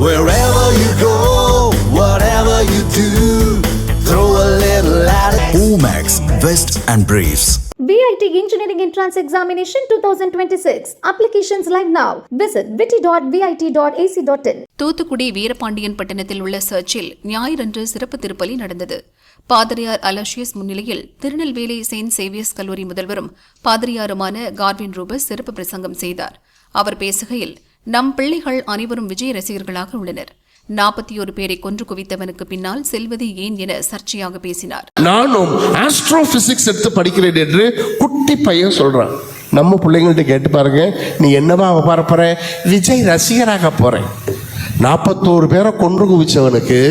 Wherever you go, whatever you do, throw a little attitude. Omax, Vest and Briefs. VIT Engineering Entrance Examination 2026. Applications live now. Visit vit.vit.ac.in. Thoothukudi Veerapandian பட்டணத்தில் உள்ள சர்ச்சில் ஞாயிறன்று சிறப்பு திருப்பலி நடந்தது. பாதிரியார் அலோசியஸ் முன்னிலையில் திருநெல்வேலி செயின்ட் சேவியர்ஸ் கல்லூரி முதல்வரும் பாதிரியாருமான கார்வின் ரூபஸ் சிறப்பு பிரசங்கம் செய்தார். அவர் பேசுகையில், நம் பிள்ளைகள் அனைவரும் விஜய் ரசிகர்களாக உள்ளனர். 41 பேரை கொன்று குவித்தவனுக்கு பின்னால் செல்வது ஏன் என சர்ச்சையாக பேசினார். நானும் ஆஸ்ட்ரோபிசிக்ஸ் எடுத்து படிக்கிறேன் என்று குட்டி பையன் சொல்றான். நம்ம பிள்ளைங்கள்ட்ட கேட்டு பாருங்க, நீ என்னவா போற? விஜய் ரசிகராக போறேன். 41 பேரை கொன்று குவிச்சவனுக்கு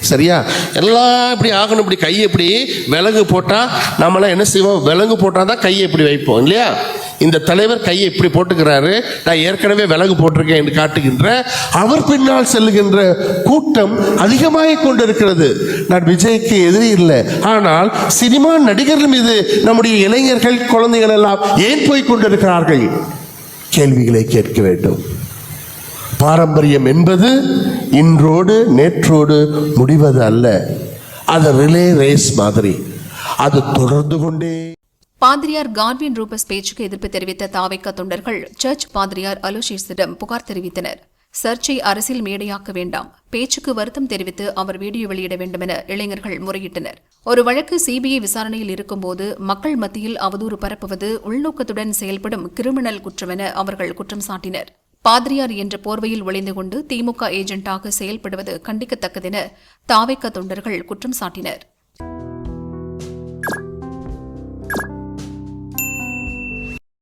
சரியா எல்லாம் இப்படி ஆகணும். இப்படி கையை இப்படி விலங்கு போட்டால் நம்மளாம் என்ன செய்வோம்? விலங்கு போட்டால் தான் கையை இப்படி வைப்போம் இல்லையா? இந்த தலைவர் கையை இப்படி போட்டுக்கிறாரு, நான் ஏற்கனவே விலங்கு போட்டிருக்கேன் என்று காட்டுகின்ற அவர் பின்னால் செல்லுகின்ற கூட்டம் அதிகமாக கொண்டிருக்கிறது. நான் விஜய்க்கு எதிரி இல்லை, ஆனால் சினிமா நடிகர்கள் மீது நம்முடைய இளைஞர்கள் குழந்தைகள் எல்லாம் ஏன் போய் கொண்டிருக்கிறார்கள்? கேள்விகளை கேட்க வேண்டும். பாரம்பரியம் என்பது இன்றோடு நேற்றோடு முடிவது அல்ல. அது ரிலே ரேஸ் மாதிரி, அது தொடர்ந்து கொண்டே. பாதிரியார் கார்வின் ரூபஸ் பேச்சுக்கு எதிர்ப்பு தெரிவித்த தாவேகா தொண்டர்கள் சர்ச் பாதிரியார் அலோசியஸிடம் புகார் தெரிவித்தனர். சர்ச்சை அரசியல் மேடையாக்க வேண்டாம், பேச்சுக்கு வருத்தம் தெரிவித்து அவர் வீடியோ வெளியிட வேண்டும் என இளைஞர்கள் முறையிட்டனர். ஒரு வழக்கு சிபிஐ விசாரணையில் இருக்கும்போது மக்கள் மத்தியில் அவதூறு பரப்புவது உள்நோக்கத்துடன் செயல்படும் கிரிமினல் குற்றம் என அவர்கள் குற்றம் சாட்டினர். பாதிரியார் என்ற போர்வையில் ஒளிந்து கொண்டு திமுக ஏஜென்ட்டாக செயல்படுவது கண்டிக்கத்தக்கதென தாவேகா தொண்டர்கள் குற்றம் சாட்டினர்.